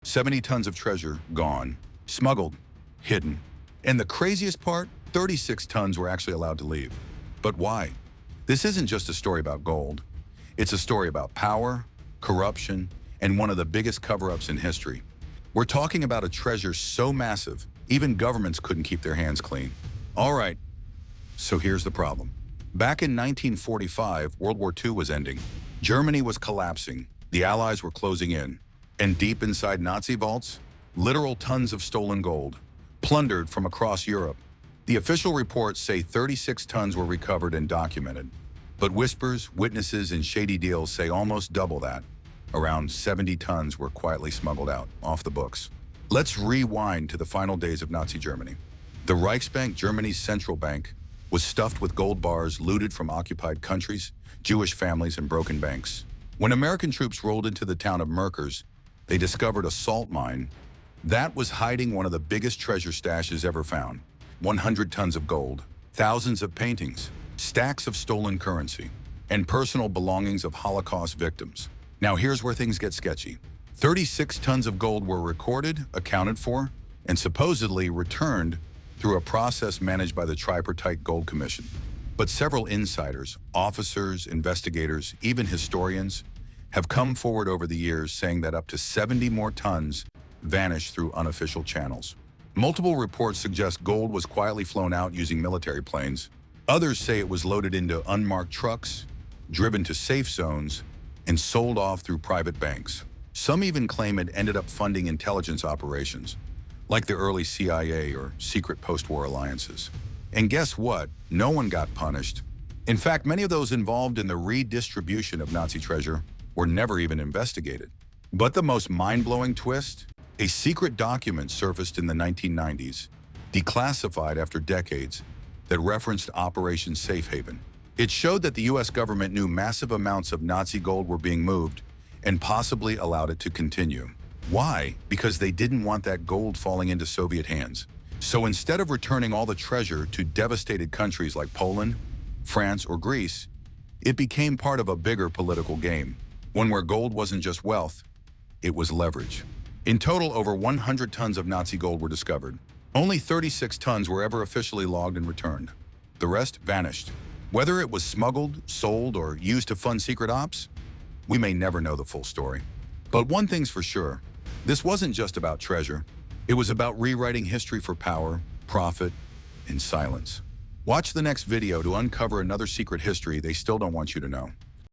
70 tons of treasure gone, smuggled, hidden. And the craziest part, 36 tons were actually allowed to leave. But why? This isn't just a story about gold. It's a story about power, corruption, and one of the biggest cover-ups in history. We're talking about a treasure so massive, even governments couldn't keep their hands clean. All right, so here's the problem. Back in 1945, World War II was ending. Germany was collapsing, the Allies were closing in, and deep inside Nazi vaults, literal tons of stolen gold, plundered from across Europe. The official reports say 36 tons were recovered and documented, but whispers, witnesses, and shady deals say almost double that. Around 70 tons were quietly smuggled out, off the books. Let's rewind to the final days of Nazi Germany. The Reichsbank, Germany's central bank, was stuffed with gold bars looted from occupied countries, Jewish families, and broken banks. When American troops rolled into the town of Merkers, they discovered a salt mine that was hiding one of the biggest treasure stashes ever found. 100 tons of gold, thousands of paintings, stacks of stolen currency, and personal belongings of Holocaust victims. Now here's where things get sketchy. 36 tons of gold were recorded, accounted for, and supposedly returned through a process managed by the Tripartite Gold Commission. But several insiders, officers, investigators, even historians, have come forward over the years saying that up to 70 more tons vanished through unofficial channels. Multiple reports suggest gold was quietly flown out using military planes. Others say it was loaded into unmarked trucks, driven to safe zones, and sold off through private banks. Some even claim it ended up funding intelligence operations, like the early CIA or secret post-war alliances. And guess what? No one got punished. In fact, many of those involved in the redistribution of Nazi treasure were never even investigated. But the most mind-blowing twist? A secret document surfaced in the 1990s, declassified after decades, that referenced Operation Safe Haven. It showed that the US government knew massive amounts of Nazi gold were being moved and possibly allowed it to continue. Why? Because they didn't want that gold falling into Soviet hands. So instead of returning all the treasure to devastated countries like Poland, France, or Greece, it became part of a bigger political game, one where gold wasn't just wealth, it was leverage. In total, over 100 tons of Nazi gold were discovered. Only 36 tons were ever officially logged and returned. The rest vanished. Whether it was smuggled, sold, or used to fund secret ops, we may never know the full story. But one thing's for sure, this wasn't just about treasure. It was about rewriting history for power, profit, and silence. Watch the next video to uncover another secret history they still don't want you to know.